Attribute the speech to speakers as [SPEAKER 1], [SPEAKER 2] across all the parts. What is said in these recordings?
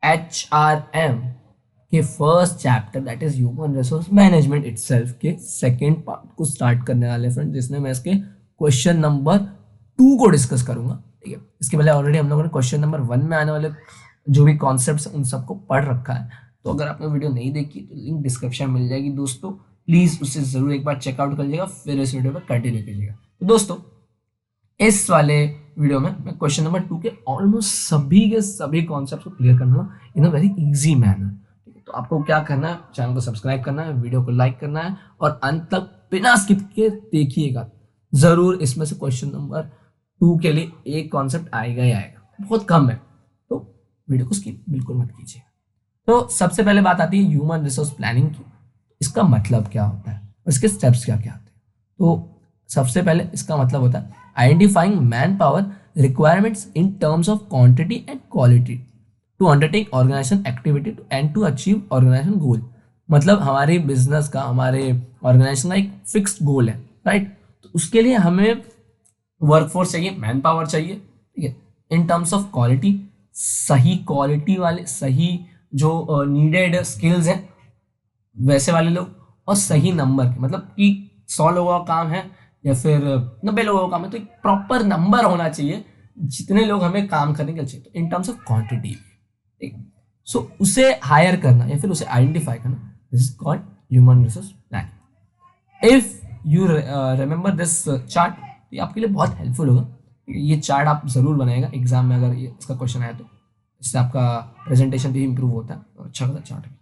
[SPEAKER 1] HRM के first chapter that is human resource management itself के second part को start करने वाले फ्रेंड, जिसमें मैं इसके क्वेश्चन नंबर 2 को डिस्कस करूंगा। ठीक है, इसके पहले ऑलरेडी हम लोगों ने क्वेश्चन नंबर 1 में आने वाले जो भी कॉन्सेप्ट्स उन सबको पढ़ रखा है। तो अगर आपने वीडियो नहीं देखी तो लिंक डिस्क्रिप्शन मिल जाएगी दोस्तों, प्लीज उसे जरूर एक बार चेकआउट कर लीजिएगा, फिर इस वीडियो पर कंटिन्यू कीजिएगा। तो दोस्तों इस वाले वीडियो में मैं क्वेश्चन नंबर 2 के ऑलमोस्ट सभी के सभी कॉन्सेप्ट को क्लियर करना इन अ वेरी इजी मैनर। तो आपको क्या करना है, चैनल को सब्सक्राइब करना है, वीडियो को लाइक करना है और अंत तक बिना स्किप के देखिएगा। जरूर इसमें से क्वेश्चन नंबर 2 के लिए एक कॉन्सेप्ट आएगा ही आएगा, बहुत कम है, तो वीडियो को स्किप बिल्कुल मत कीजिए। तो सबसे पहले बात आती है ह्यूमन रिसोर्स प्लानिंग की। इसका मतलब क्या होता है और इसके स्टेप्स क्या क्या होते हैं। तो सबसे पहले इसका मतलब होता है identifying man power requirements in terms of quantity and quality to undertake organisation activity and to achieve organisation goal. मतलब हमारे बिजनेस का, हमारे ऑर्गेनाइजेशन का एक फिक्स्ड गोल है, राइट। तो उसके लिए हमें वर्कफोर्स चाहिए, मैन पावर चाहिए, ठीक है। इन टर्म्स ऑफ क्वालिटी, सही क्वालिटी वाले, सही जो नीडेड स्किल्स हैं वैसे वाले लोग, और सही नंबर के, मतलब कि 100 लोगों का काम है या फिर 90 लोगों का काम है, तो एक प्रॉपर नंबर होना चाहिए जितने लोग हमें काम करने के लिए चाहिए। तो इन टर्म्स ऑफ क्वांटिटी, ठीक। सो उसे हायर करना या फिर उसे आइडेंटिफाई करना, this is called human resource planning. If you remember this chart, ये आपके लिए बहुत हेल्पफुल होगा। ये चार्ट आप जरूर बनाएगा एग्जाम में, अगर ये इसका क्वेश्चन आया तो इससे आपका प्रेजेंटेशन भी इंप्रूव होता है और अच्छा खासा चार्ट है।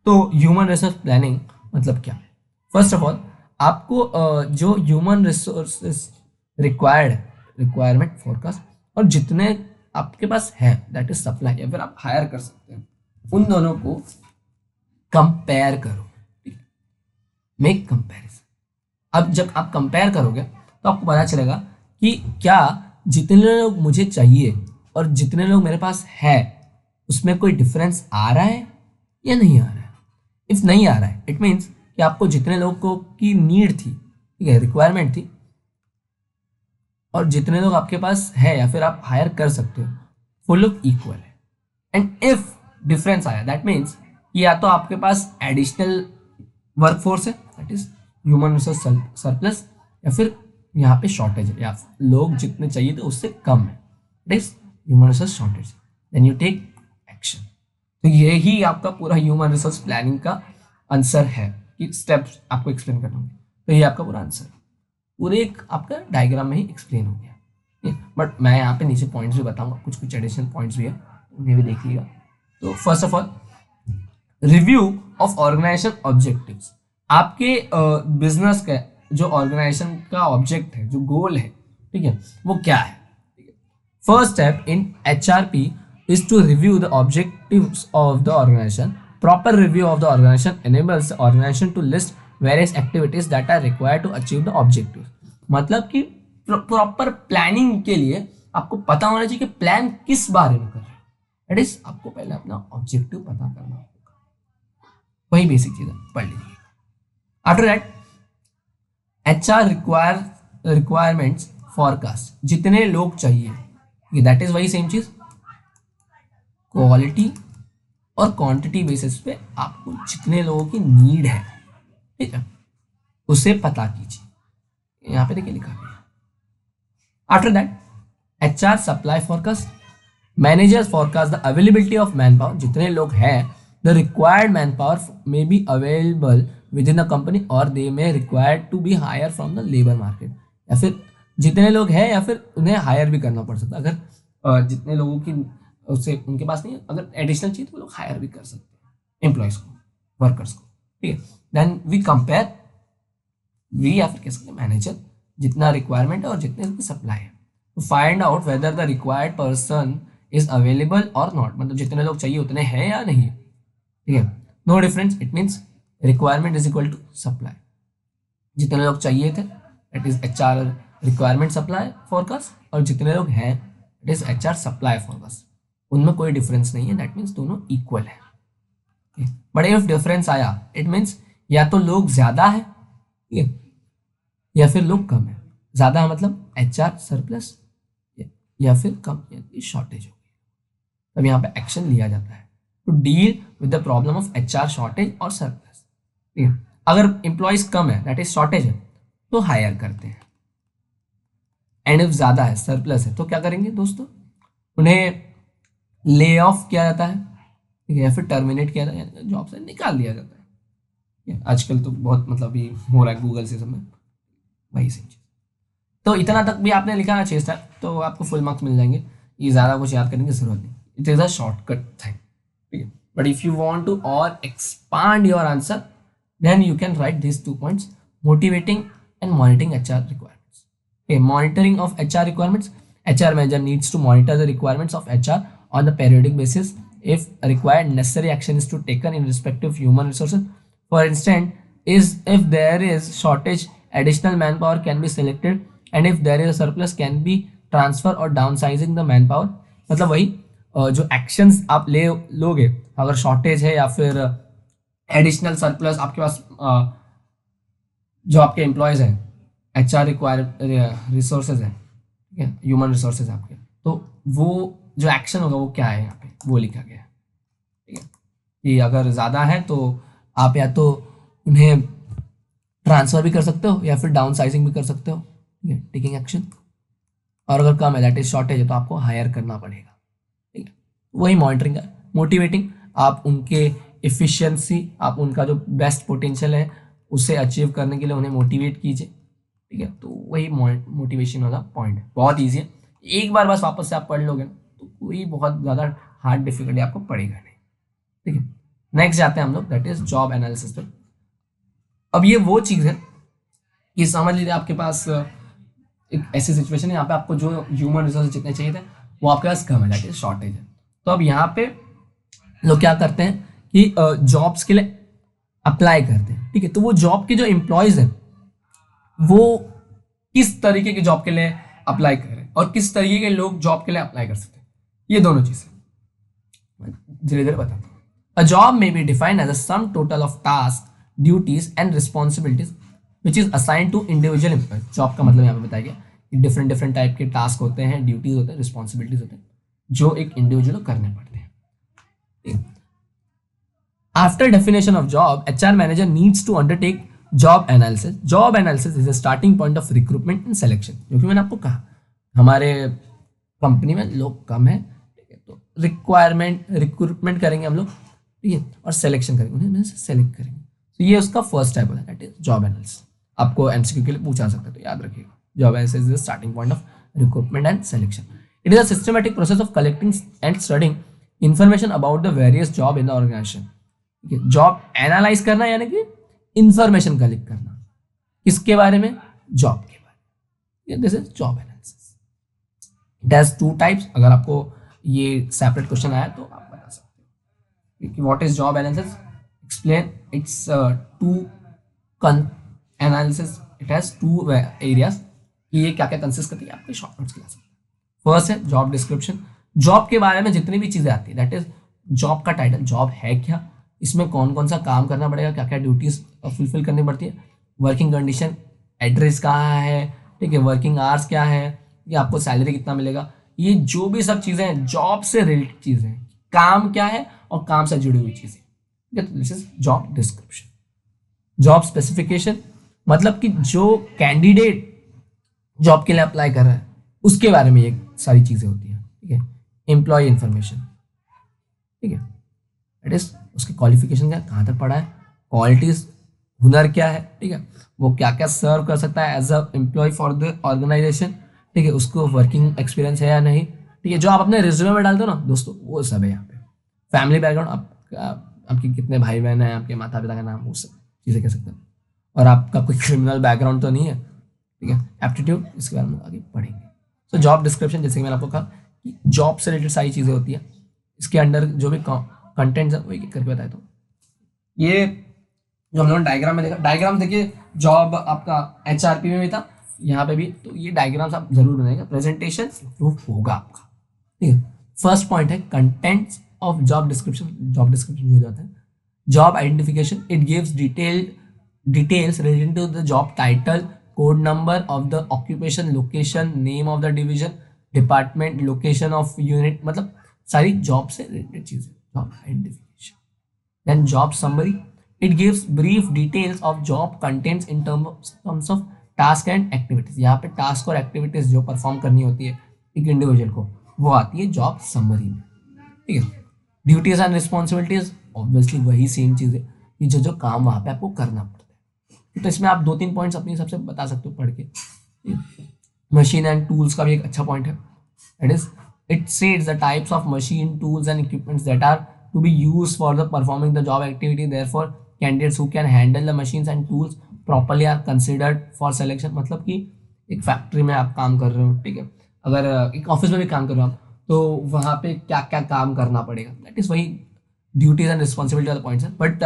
[SPEAKER 1] तो ह्यूमन रिसोर्स प्लानिंग मतलब क्या? फर्स्ट ऑफ ऑल आपको जो ह्यूमन रिसोर्सेस रिक्वायरमेंट फोरकास्ट और जितने आपके पास है दैट इज सप्लाई या फिर आप हायर कर सकते हैं, उन दोनों को कंपेयर करो, मेक कंपैरिजन। अब जब आप कंपेयर करोगे तो आपको पता चलेगा कि क्या जितने लोग मुझे चाहिए और जितने लोग मेरे पास है उसमें कोई डिफरेंस आ रहा है या नहीं आ रहा है। इफ नहीं आ रहा है इट मीन्स कि आपको जितने लोगों की नीड थी, ठीक है, रिक्वायरमेंट थी, और जितने लोग आपके पास है या फिर आप हायर कर सकते हो वो लोग इक्वल है। एंड इफ डिफरेंस आया दैट मीन्स या तो आपके पास एडिशनल वर्कफोर्स है that is human resource surplus, या फिर यहाँ पे शॉर्टेज है, या लोग जितने चाहिए थे उससे कम है, that is human resource shortage. Then you take action. तो यही आपका पूरा ह्यूमन रिसोर्स प्लानिंग का आंसर है कि स्टेप्स आपको एक्सप्लेन करना होंगे। तो ये आपका पूरा आंसर पूरे एक आपका डायग्राम में ही एक्सप्लेन हो गया। बट मैं यहाँ पे नीचे पॉइंट्स भी बताऊंगा, कुछ कुछ एडिशनल पॉइंट्स भी है, उन्हें भी देखिएगा। तो first of all review of organization objectives. आपके बिजनेस का जो ऑर्गेनाइजेशन का ऑब्जेक्ट है, जो गोल है, ठीक है, वो क्या है। First step in HRP is to review the objectives of the organization. Proper review of the organization enables the organization to list various activities that are required to achieve the objectives. मतलब कि proper planning के लिए आपको पता होना चाहिए कि plan किस बारे में कर रहे हैं। दैट इज आपको पहले अपना ऑब्जेक्टिव पता करना होगा, वही बेसिक चीज है, पढ़ लीजिए। After that HR requirements forecast, जितने लोग चाहिए, दैट इज वही सेम चीज, क्वालिटी और क्वांटिटी बेसिस पे आपको जितने लोगों की नीड है, ठीक है, उसे पता कीजिए। यहां पे देखिए लिखा है। After that HR supply forecast, managers forecast the availability of man power, जितने लोग हैं the required man power may be available within the company और they may required to be hire from the labour market, या फिर जितने लोग हैं या फिर उन्हें हायर भी करना पड़ सकता है। अगर जितने लोगों की उससे उनके पास नहीं है, अगर एडिशनल चाहिए तो वो लोग हायर भी कर सकते हैं एम्प्लॉयज को, वर्कर्स को, ठीक है। देन वी कंपेयर, वी या फिर कह सकते हैं मैनेजर, जितना रिक्वायरमेंट है और जितने की सप्लाई है, तो find out whether the required person is available और नॉट, मतलब जितने लोग चाहिए उतने हैं या नहीं, ठीक है। No difference it means requirement is equal to supply, जितने लोग चाहिए थे that is HR requirement supply forecast, और जितने लोग हैं that is HR supply forecast, उनमें कोई डिफरेंस नहीं है, दैट मीन्स दोनों इक्वल है। बट इफ डिफरेंस आया इट मीन्स या तो लोग ज्यादा है, ठीक है, या फिर लोग कम है। ज्यादा है मतलब HR सरप्लस, या फिर कम यानी शॉर्टेज हो गई, तब यहाँ पे एक्शन लिया जाता है। To deal with the problem of HR shortage और सरप्लस। ठीक है, अगर एम्प्लॉयज कम है दैट इज शॉर्टेज है तो हायर करते हैं, एंड इफ ज्यादा है सरप्लस है तो क्या करेंगे दोस्तों, उन्हें ले ऑफ किया जाता है, ठीक है, या फिर टर्मिनेट किया जाता है, जॉब से निकाल दिया जाता है। आजकल तो बहुत मतलब ये हो रहा है गूगल से सब में वही सेम चीज। तो इतना तक भी आपने लिखा अच्छे था तो आपको फुल मार्क्स मिल जाएंगे, ये ज़्यादा कुछ याद करने की जरूरत नहीं, it is a shortcut thing. ठीक है, but if you want to और expand your answer then you can write this 2 points, motivating and monitoring HR requirements. Okay, monitoring of HR requirements. HR manager needs to monitor the requirements of HR on the periodic basis. If required, necessary action is to taken in respect of human resources. For instance, is if there is shortage, additional manpower can be selected, and if there is a surplus, can be transfer or downsizing the manpower. मतलब वही जो actions आप ले लोगे अगर shortage है या फिर एडिशनल सरप्लस आपके पास जो आपके एम्प्लॉयज हैं, HR रिसोर्सेज है, ठीक है, ह्यूमन रिसोर्सेज आपके, तो वो जो एक्शन होगा वो क्या है यहाँ पे वो लिखा गया है। ठीक है, कि अगर ज़्यादा है तो आप या तो उन्हें ट्रांसफ़र भी कर सकते हो या फिर डाउन साइजिंग भी कर सकते हो, ठीक है, टेकिंग एक्शन। और अगर कम है दैट इज शॉर्टेज है तो आपको हायर करना पड़ेगा। ठीक है, वही मॉनिटरिंग है। मोटिवेटिंग, आप उनके एफिशिएंसी, आप उनका जो बेस्ट पोटेंशियल है उसे अचीव करने के लिए उन्हें मोटिवेट कीजिए। ठीक है, तो वही मोटिवेशन वाला पॉइंट है, बहुत ईजी है, एक बार बस वापस से आप पढ़ लोगे तो कोई बहुत ज़्यादा हार्ड डिफिकल्टी आपको पड़ेगा नहीं। ठीक है, नेक्स्ट जाते हैं हम लोग, दैट इज जॉब एनालिसिस पे। अब ये वो चीज़ है कि समझ लीजिए आपके पास एक ऐसी सिचुएशन है यहाँ पे आपको जो ह्यूमन रिसोर्स जितने चाहिए थे वो आपके पास कम है, दैट इज शॉर्टेज है। तो अब यहाँ पे लोग क्या करते हैं कि जॉब्स के लिए अप्लाई करते हैं। ठीक है, तो वो जॉब के जो एम्प्लॉयज हैं वो किस तरीके के जॉब के लिए अप्लाई कर रहे हैं और किस तरीके के लोग जॉब के लिए अप्लाई कर सकते हैं, ये दोनों चीजें धीरे धीरे बताता हूँ। A job may be defined as a sum total of task, duties and responsibilities which is assign to individual employ. Job का मतलब यहाँ पे बताया गया कि डिफरेंट डिफरेंट टाइप के टास्क होते हैं, ड्यूटीज होते हैं, रिस्पॉन्सिबिलिटीज होते हैं जो एक इंडिविजुअल को करने पड़ते हैं। After definition of job, HR manager needs to undertake job analysis. Job analysis is a starting point of recruitment and selection. क्योंकि मैंने आपको कहा हमारे कंपनी में लोग कम है, ठीक है, तो रिक्रूटमेंट करेंगे हम लोग, ठीक है, और सिलेक्शन करेंगे, उन्हें सेलेक्ट करेंगे। तो ये उसका फर्स्ट टाइप होता है, दैट इज जॉब एनालिसिस। आपको MCQ के लिए पूछा सकता है तो याद रखिएगा, job analysis is the starting point of recruitment and selection. It is a systematic process of collecting and studying information about the various job in the organization. ठीक है, जॉब एनालाइज करना यानी कि इंफॉर्मेशन कलेक्ट करना, किसके बारे में, job के बारे में। This is job analysis. It has 2 types. अगर आपको ये सेपरेट क्वेश्चन आया तो आप बता सकते हो कि what is job analysis, explain it's 2 analysis, it has 2 areas कि ये क्या क्या कंसिस्ट करती है, आपके शॉर्ट नोट्स क्लास। फर्स्ट है जॉब डिस्क्रिप्शन, जॉब के बारे में जितनी भी चीजें आती है, दैट इज जॉब का टाइटल, जॉब है क्या, इसमें कौन कौन सा काम करना पड़ेगा, क्या क्या ड्यूटीज फुलफिल करनी पड़ती है, वर्किंग कंडीशन, एड्रेस कहाँ है, ठीक है, वर्किंग आवर्स क्या है, ये आपको सैलरी कितना मिलेगा, ये जो भी सब चीज़ें हैं जॉब से रिलेटेड चीज़ें हैं, काम क्या है और काम से जुड़ी हुई चीज़ें, ठीक है, this is job description. Job specification मतलब कि जो कैंडिडेट जॉब के लिए अप्लाई कर रहा है उसके बारे में ये सारी चीज़ें होती हैं। ठीक है, एम्प्लॉय इंफॉर्मेशन, ठीक है, इट इज उसकी क्वालिफिकेशन क्या, कहाँ तक पढ़ा है, क्वालिटीज, हुनर क्या है, ठीक है, वो क्या क्या सर्व कर सकता है as a employ for the organization, ठीक है, उसको वर्किंग एक्सपीरियंस है या नहीं, ठीक है, जो आप अपने रिज्यूमे में डालते हो ना दोस्तों वो सब है यहाँ पे। फैमिली बैकग्राउंड, आपके कितने भाई बहन हैं, आपके माता पिता का नाम, वो सब चीज़ें कह सकते हैं, और आपका कोई क्रिमिनल बैकग्राउंड तो नहीं है, ठीक है, एप्टीट्यूड, इसके बारे में आगे पढ़ेंगे। तो जॉब डिस्क्रिप्शन, जैसे कि मैंने आपको कहा कि जॉब से रिलेटेड सारी चीज़ें होती है, इसके अंडर जो भी कंटेंट्स है वो एक करके बताए। तो ये जो हम लोगों ने डायग्राम में देखा, डायग्राम देखिए जॉब आपका HRP में भी था, यहाँ पे भी, तो ये डायग्राम्स आप जरूर बनाएगा, प्रेजेंटेशन इंप्रूव होगा आपका। ठीक है, फर्स्ट पॉइंट है contents of job description. Job description हो जाता है job identification, it gives details related to the job title, code number of the occupation, location, name of the division, department, location of unit, मतलब सारी job से रिलेटेड चीजें job identification. Then job summary, it gives brief details of job contents in terms of task and activities. यहाँ पे task और activities जो perform करनी होती है एक इंडिविजुअल को, वो आती है जॉब समरी में, ठीक है। ड्यूटीज एंड रिस्पॉन्सिबिलिटीज, ऑब्वियसली वही सेम चीज़ है कि जो जो काम वहाँ पे आपको करना पड़ता है। तो इसमें आप 2-3 पॉइंट्स अपनी हिसाब से बता सकते हो पढ़ के। मशीन एंड टूल्स का भी एक अच्छा पॉइंट है, that is it sets the types of machine tools and equipments that are to be used for the performing the job activity, therefore candidates who can handle the machines and tools properly are considered for selection. मतलब कि एक factory में आप काम कर रहे हो, ठीक है, अगर एक ऑफिस में भी काम कर रहे हो आप, तो वहाँ पे क्या क्या काम करना पड़ेगा, दैट इज वही ड्यूटीज एंड रिस्पॉन्सिबिलिटी वाला पॉइंट्स है। बट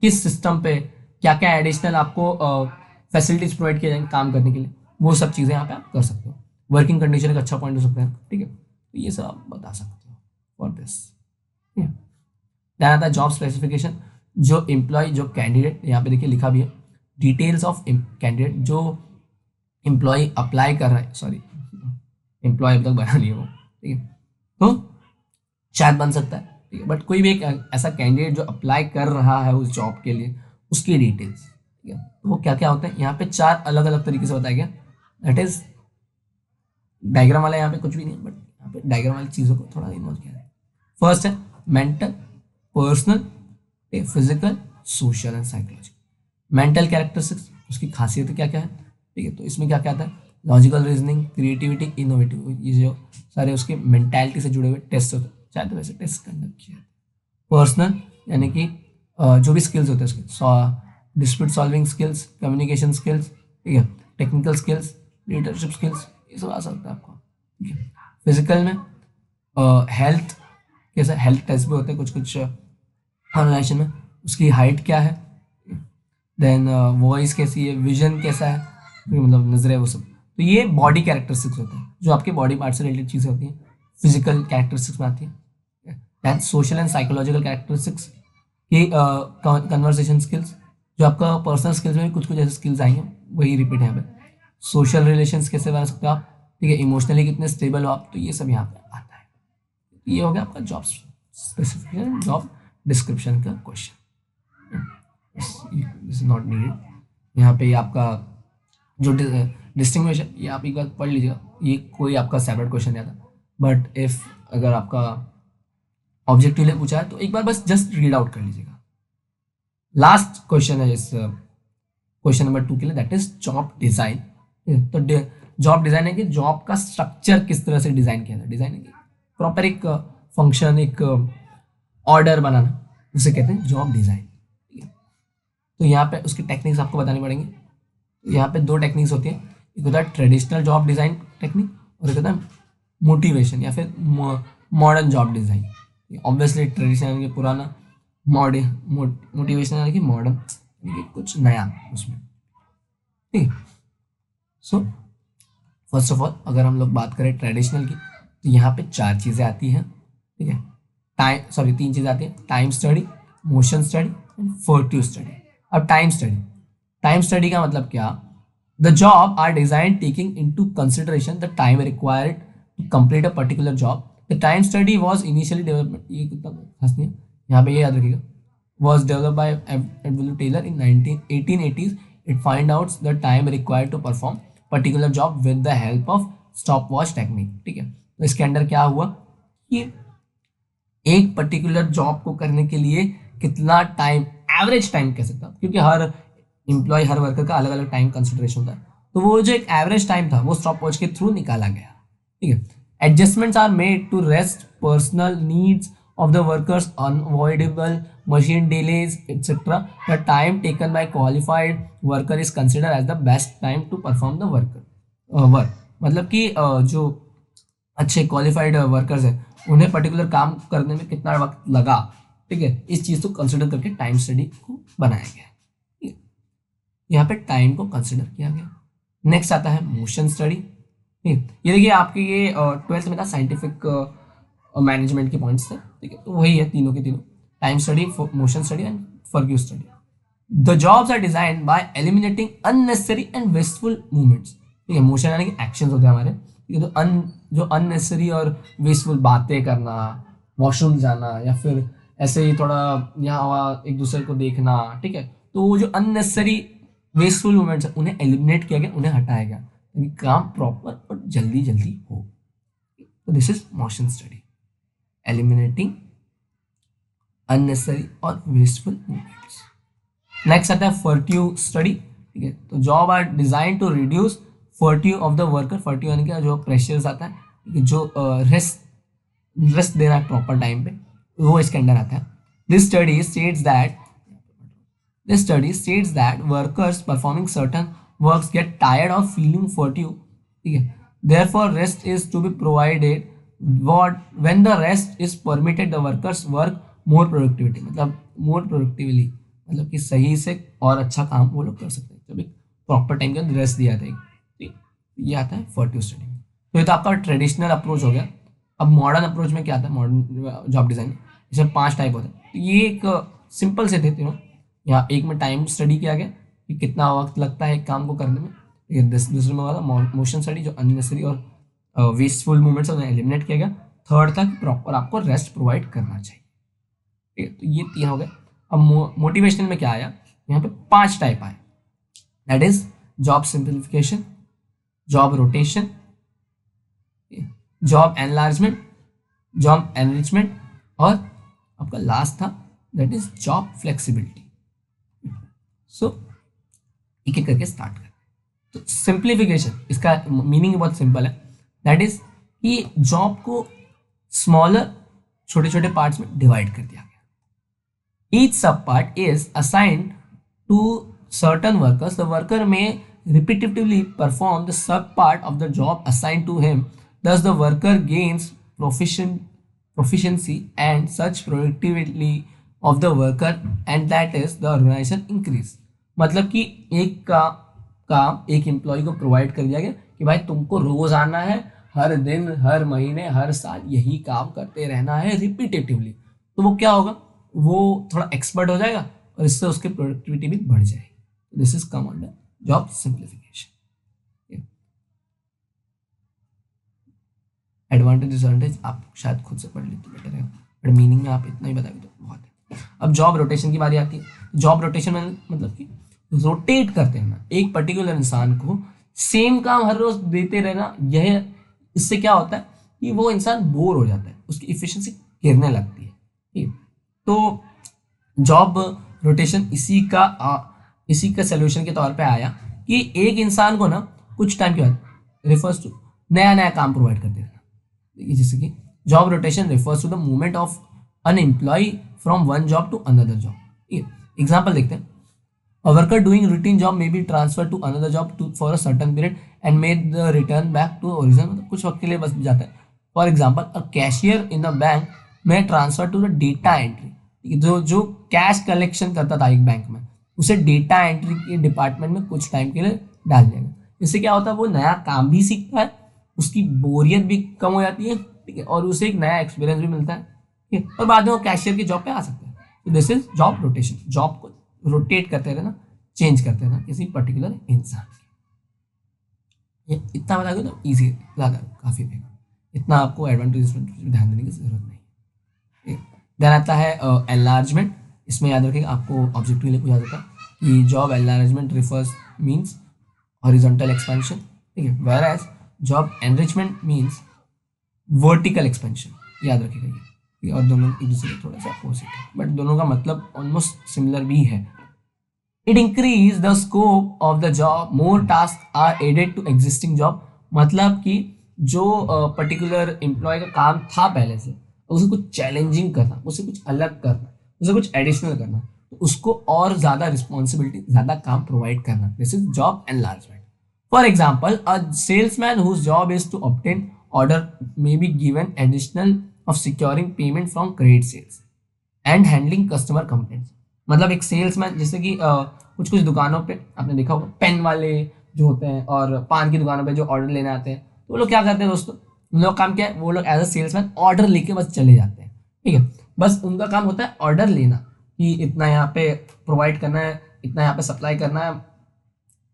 [SPEAKER 1] किस सिस्टम पे क्या क्या एडिशनल आपको फैसिलिटीज प्रोवाइड किए जाएंगे काम करने के लिए, वो सब चीज़ें यहाँ पे आप कर सकते हो। वर्किंग कंडीशन एक अच्छा पॉइंट हो सकता है, ठीक है, तो ये सब आप बता सकते हो फॉर दिस। ध्यान आता है जॉब स्पेसिफिकेशन, जो एम्प्लॉय जो कैंडिडेट, यहाँ पे देखिए लिखा भी है डिटेल्स ऑफ कैंडिडेट, जो एम्प्लॉय अप्लाई कर रहा है, सॉरी एम्प्लॉय अब तक बना नहीं है वो, ठीक है, तो शायद बन सकता है, ठीक है, बट कोई भी एक ऐसा कैंडिडेट जो अप्लाई कर रहा है उस जॉब के लिए, उसकी डिटेल्स, ठीक है, तो वो क्या क्या होता है यहाँ पे 4 अलग अलग तरीके से बताया गया। दैट इज डायग्राम वाला यहाँ पे कुछ भी नहीं, बट यहाँ पे डायग्राम वाली चीज़ों को थोड़ा इन्वॉल्व किया है। फर्स्ट है mental, personal, physical, social and psychological. Mental characteristics, उसकी खासियत क्या क्या है, ठीक है, तो इसमें क्या क्या आता है, लॉजिकल रीजनिंग, क्रिएटिविटी, इनोवेटिव, ये जो सारे उसके मेंटालिटी से जुड़े हुए टेस्ट होते हैं, चाहे तो वैसे टेस्ट कंडक्ट किया। पर्सनल यानी कि जो भी स्किल्स होते हैं उसके, dispute solving skills, communication skills, ठीक है, टेक्निकल स्किल्स, लीडरशिप स्किल्स, ये सब आ सकता है आपको, ठीक है। फिजिकल में हेल्थ, कैसा हेल्थ टेस्ट भी होते हैं कुछ कुछ ऑर्गेनाइजेशन में, उसकी हाइट क्या है, देन वॉइस कैसी है, विजन कैसा है, मतलब नजरें, वो सब, तो ये बॉडी कैरेक्टरिस्टिक्स होते हैं, जो आपके बॉडी पार्ट से रिलेटेड चीज़ें होती हैं, फिजिकल कैरेक्टरिस्टिक्स में आती है। Then social and psychological characteristics की कन्वर्सेशन स्किल्स, जो आपका पर्सनल स्किल्स में भी कुछ कुछ ऐसे स्किल्स आएंगे वही रिपीट है यहाँ पे। सोशल रिलेशंस कैसे बना सकते हो आप, ठीक है, इमोशनली कितने स्टेबल हो आप, तो ये सब यहाँ पे आता है। ये हो गया आपका जॉब स्पेसिफिकेशन, जॉब डिस्क्रिप्शन का question, this is not needed. यहाँ पे आपका जो डिस्टिंग्विशन, ये आप एक बार पढ़ लीजिएगा, ये कोई आपका सेपरेट क्वेश्चन नहीं आता, बट इफ अगर आपका ऑब्जेक्टिव ले पूछा है तो एक बार बस जस्ट रीड आउट कर लीजिएगा। लास्ट क्वेश्चन है इस क्वेश्चन नंबर 2 के लिए, दैट इज जॉब डिजाइन। तो जॉब डिजाइन है कि जॉब का स्ट्रक्चर किस तरह से डिजाइन किया जाए, डिजाइन है कि प्रॉपर एक फंक्शन, एक ऑर्डर बनाना, उसे कहते हैं जॉब डिजाइन, ठीक है। तो यहाँ पे उसकी टेक्निक्स आपको बतानी पड़ेंगी। यहाँ पे 2 टेक्निक्स होती है, एक होता है ट्रेडिशनल जॉब डिजाइन टेक्निक और एक होता है मोटिवेशन या फिर modern job design. Obviously traditional के पुराना, मोटिवेशन यानी कि मॉडर्न, यानी कि कुछ नया उसमें, ठीक है। सो फर्स्ट ऑफ ऑल अगर हम लोग बात करें ट्रेडिशनल की, तो यहाँ पे 4 चीज़ें आती हैं, ठीक है, 3 चीज़ें आती हैं, time study, motion study and फॉर्ट्यू स्टडी। अब टाइम स्टडी का मतलब क्या, the job are design taking into consideration the time required to complete a particular job. The time study was initially development, ये कितना खास नहीं है, यहाँ पे ये याद रखिएगा, was developed by Edward Taylor in 1880s. It find out the time required to perform particular job with the help of stopwatch technique, ठीक है। तो इसके अंदर क्या हुआ कि एक पर्टिकुलर जॉब को करने के लिए कितना टाइम, एवरेज टाइम कह सकता हूँ, क्योंकि हर एम्प्लॉय, हर वर्कर का अलग अलग टाइम कंसिडरेशन होता है, तो वो जो एक एवरेज टाइम था वो स्टॉप वॉच के थ्रू निकाला गया, ठीक है। Adjustments are made to rest personal needs of the workers, unavoidable machine delays, etc. The time taken by qualified worker is considered as the best time to perform the work. मतलब कि जो अच्छे qualified workers हैं उन्हें particular काम करने में कितना वक्त लगा, ठीक है, इस चीज़ को कंसिडर करके टाइम स्टडी को बनाया गया, ठीक है। यहाँ पे टाइम को कंसिडर किया गया। नेक्स्ट आता है मोशन स्टडी, ठीक है। ये देखिए आपके ये 12th में था साइंटिफिक मैनेजमेंट के पॉइंट्स थे, ठीक है, तो वही है तीनों के तीनों, time study, motion study and fatigue study. The jobs are designed by eliminating unnecessary and wasteful movements, ठीक है। मोशन यानी कि एक्शंस होते हैं हमारे, ठीक है, तो जो अननेसेसरी और वेस्टफुल बातें करना, वॉशरूम जाना या फिर ऐसे ही थोड़ा यहाँ वहाँ एक दूसरे को देखना, ठीक है। तो वो जो अननेसेसरी वेस्टफुल मूवमेंट्स है उन्हें एलिमिनेट किया गया, उन्हें हटाया गया ताकि काम प्रॉपर और जल्दी जल्दी हो। तो this is motion study, eliminating unnecessary और वेस्टफुल मूवमेंट्स। नेक्स्ट आता है फर्ट्यू स्टडी, ठीक है। तो job are design to reduce फर्ट्यू ऑफ द वर्कर, फर्ट्यू यानी कि जो प्रेशर्स आता है, ठीक है, जो रेस्ट देना है प्रॉपर टाइम पे, वो इसके अंडर आता है। This study states that workers performing certain works get tired of feeling fatigue, ठीक है। Therefore rest is to be provided, when the rest is permitted the workers work more productivity, मतलब more productively, मतलब कि सही से और अच्छा काम वो लोग कर सकते हैं जब एक प्रॉपर टाइम के अंदर रेस्ट दिया जाता है, ठीक। ये आता है फर्ट्यू स्टडी में। तो ये तो आपका ट्रेडिशनल अप्रोच हो गया। अब मॉडर्न अप्रोच में क्या आता है, मॉडर्न जॉब डिजाइन इसमें 5 टाइप होते हैं। तो ये एक सिंपल से थे तीनों। यहाँ एक में टाइम स्टडी किया गया कि कितना वक्त लगता है एक काम को करने में, ये दूसरे में वाला मोशन स्टडी जो अननेसेसरी और वेस्टफुल मूवमेंट्स उन्हें एलिमिनेट किया गया। थर्ड था कि प्रॉपर आपको रेस्ट प्रोवाइड करना चाहिए, ठीक है। तो ये 3 हो गए। अब मोटिवेशनल में क्या आया, यहाँ पे 5 टाइप आए, that is job simplification, job rotation, job enlargement, job enrichment, और आपका लास्ट था दैट इज जॉब फ्लेक्सिबिलिटी। सो एक एक करके स्टार्ट करते हैं। तो सिंप्लीफिकेशन, इसका मीनिंग बहुत सिंपल है, दैट इज कि जॉब को स्मॉलर छोटे छोटे पार्ट्स में डिवाइड कर दिया गया। Each sub part is assigned to certain workers, the worker में repetitively perform the sub part of the job assigned to him, thus the worker gains proficiency and such productivity of the worker, and that is the organization increase। मतलब कि एक काम एक employ को provide कर दिया गया कि भाई तुमको रोज आना है, हर दिन हर महीने हर साल यही काम करते रहना है रिपीटेटिवली। तो वो क्या होगा, वो थोड़ा एक्सपर्ट हो जाएगा और इससे उसकी प्रोडक्टिविटी भी बढ़ जाएगी। This is come under job simplification. Advantage disadvantage आप शायद खुद से पढ़ लेते बेटर है, बट मीनिंग में आप इतना ही बताओगे तो बहुत है। अब जॉब रोटेशन की बारी आती है। जॉब रोटेशन में मतलब कि रोटेट करते हैं ना एक पर्टिकुलर इंसान को, सेम काम हर रोज देते रहना, यह इससे क्या होता है कि वो इंसान बोर हो जाता है, उसकी इफिशिएंसी गिरने लगती है, ठीक है। तो जॉब रोटेशन इसी का सोल्यूशन के तौर पे आया कि एक इंसान को ना कुछ टाइम के बाद रिफर्स टू नया नया काम प्रोवाइड करते रहना। जैसे कि job rotation refers to the movement of an employee from one job to another job. Example देखते हैं। A worker doing routine job may be transfer to another job for a certain period and may the return back to original, मतलब कुछ वक्त के लिए बस जाता है। For example a cashier in the bank may transfer to the data entry, जो cash collection करता था एक बैंक में, उसे डेटा एंट्री के डिपार्टमेंट में कुछ टाइम के लिए डाल देगा। इससे क्या होता है, वो नया काम भी सीखता है, उसकी बोरियत भी कम हो जाती है, ठीक है, और उसे एक नया एक्सपीरियंस भी मिलता है, ठीक है, और बाद में वो कैशियर की जॉब पे आ सकते हैं। तो this is job rotation, job को रोटेट करते रहना, चेंज करते रहना किसी पर्टिकुलर इंसान की। ये इतना बता दो तो ईजी ज़्यादा काफ़ी रहेगा, इतना आपको एडवांटेज ध्यान देने की जरूरत नहीं। देन आता है एनलार्जमेंट। इसमें याद रखिएगा आपको ऑब्जेक्टिव लिए पूछा जाता है कि job enlargement refers means horizontal expansion, ठीक है, whereas job enrichment means vertical expansion. याद रखिएगा ये, और दोनों एक दूसरे के थोड़ा सा अपोजिट है, बट दोनों का मतलब ऑलमोस्ट सिमिलर भी है। It increase the scope of the job, more task are added to existing job, मतलब कि जो पर्टिकुलर एम्प्लॉय का काम था पहले से, उसे कुछ चैलेंजिंग करना, उसे कुछ अलग करना, उसे कुछ एडिशनल करना, तो उसको और ज्यादा रिस्पॉन्सिबिलिटी, ज्यादा काम प्रोवाइड करना। This is job enlargement. For example a salesman whose job is to obtain order may be given additional of securing payment from credit sales and handling customer complaints. मतलब एक सेल्समैन, जैसे कि कुछ कुछ दुकानों पे आपने देखा होगा पेन वाले जो होते हैं और पान की दुकानों पे जो ऑर्डर लेने आते हैं, तो वो लोग क्या करते हैं दोस्तों, उन लोग काम क्या है, वो लोग एज अ सेल्समैन ऑर्डर लेके बस चले जाते हैं, ठीक है। बस उनका काम होता है ऑर्डर लेना कि इतना यहाँ पे प्रोवाइड करना है, इतना यहाँ पे सप्लाई करना है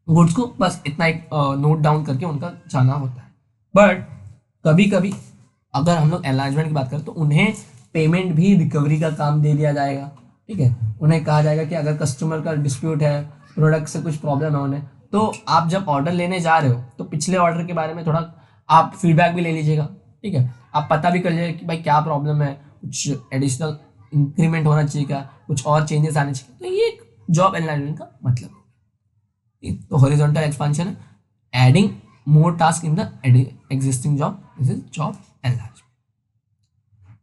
[SPEAKER 1] गुड्स को, बस इतना एक नोट डाउन करके उनका जाना होता है। बट कभी कभी अगर हम लोग एनलार्जमेंट की बात करें तो उन्हें पेमेंट भी रिकवरी का काम दे दिया जाएगा, ठीक है। उन्हें कहा जाएगा कि अगर कस्टमर का डिस्प्यूट है, प्रोडक्ट से कुछ प्रॉब्लम है उन्हें, तो आप जब ऑर्डर लेने जा रहे हो तो पिछले ऑर्डर के बारे में थोड़ा आप फीडबैक भी ले लीजिएगा, ठीक है। आप पता भी कर लीजिएगा कि भाई क्या प्रॉब्लम है, कुछ एडिशनल इंक्रीमेंट होना चाहिए क्या, कुछ और चेंजेस आने चाहिए। तो ये एक जॉब एनलाइजमेंट का मतलब है। तो हॉरिजॉन्टल एक्सपांशन है, adding more task in the existing job, this is job enlargement.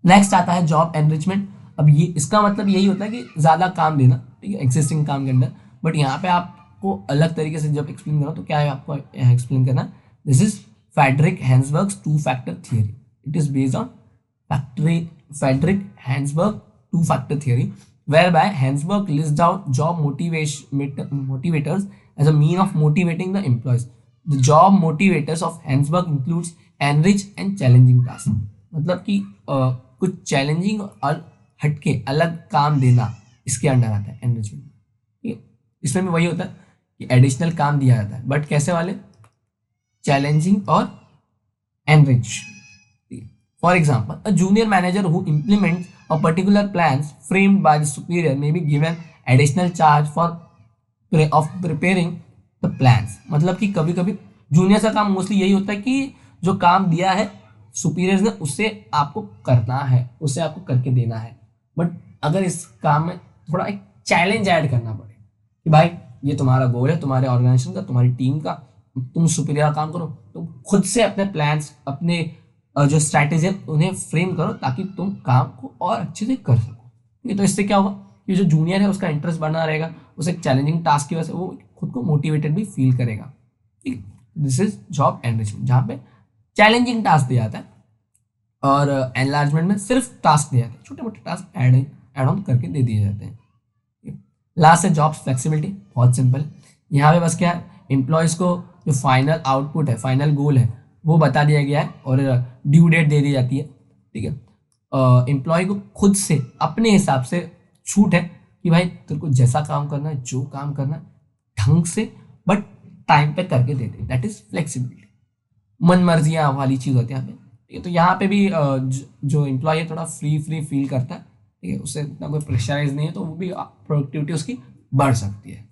[SPEAKER 1] Next आता है जॉब एनरिचमेंट। अब ये इसका मतलब यही होता है कि ज़्यादा काम देना, ठीक है, एक्जिस्टिंग काम के अंदर। बट यहाँ पे आपको अलग तरीके से जब एक्सप्लेन करो तो क्या है आपको एक्सप्लेन करना है, this is Frederick Herzberg's two factor theory. It is based on Frederick Herzberg two factor theory, whereby Hansberg lists out job motivators as a mean of motivating the employees. The job motivators of Hansberg includes enrich and challenging tasks. मतलब कि कुछ challenging और हटके अलग काम देना इसके under आता है एनरिचमेंट, ठीक है। इसमें भी वही होता है कि एडिशनल काम दिया जाता है, बट कैसे वाले, चैलेंजिंग और enrich. For example, a junior manager who implements a particular plans framed by the superior may be given additional charge for of preparing the plans। मतलब कि कभी कभी जूनियर का काम मोस्टली यही होता है कि जो काम दिया है सुपीरियर्स ने उसे आपको करना है, उसे आपको करके देना है। बट अगर इस काम में थोड़ा एक चैलेंज ऐड करना पड़े कि भाई ये तुम्हारा गोल है, तुम्हारे ऑर्गेनाइजेशन का, तुम्हारी टीम का, तुम सुपीरियर काम करो, तुम खुद से अपने प्लान्स, अपने जो स्ट्रैटेजी है उन्हें फ्रेम करो ताकि तुम काम को और अच्छे से कर सको, ठीक है। तो इससे क्या होगा, ये जो जूनियर है उसका इंटरेस्ट बढ़ना रहेगा, उसे चैलेंजिंग टास्क की वजह से वो खुद को मोटिवेटेड भी फील करेगा, ठीक है। दिस इज जॉब एनरिचमेंट, जहाँ पे चैलेंजिंग टास्क दिया जाता है और एनलार्जमेंट में सिर्फ टास्क दिया जाता है, छोटे मोटे टास्क ऐड ऑन करके दे दिए जाते हैं। लास्ट है जॉब फ्लेक्सिबिलिटी, बहुत सिंपल। यहाँ पे बस क्या है, एम्प्लॉयज़ को जो फाइनल आउटपुट है, फाइनल गोल है, वो बता दिया गया है और ड्यू डेट दे दी जाती है, ठीक है। एम्प्लॉय को खुद से अपने हिसाब से छूट है कि भाई तेरे को जैसा काम करना है, जो काम करना है ढंग से बट टाइम पे करके दे दे, दैट इज फ्लेक्सिबिलिटी। मन मर्जियाँ वाली चीज़ होती है यहाँ पे, ठीक है। तो यहाँ पे भी जो एम्प्लॉय है थोड़ा फ्री फील करता है, ठीक है, उससे इतना कोई प्रेशराइज नहीं है, तो वो भी प्रोडक्टिविटी उसकी बढ़ सकती है।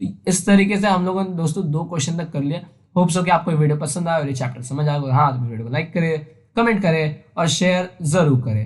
[SPEAKER 1] तो इस तरीके से हम लोगों ने दोस्तों 2 क्वेश्चन तक कर लिया। होप्स हो कि आपको वीडियो पसंद आया और ये चैप्टर समझ आएगा। हाँ, तो वीडियो को लाइक करें, कमेंट करें और शेयर जरूर करें।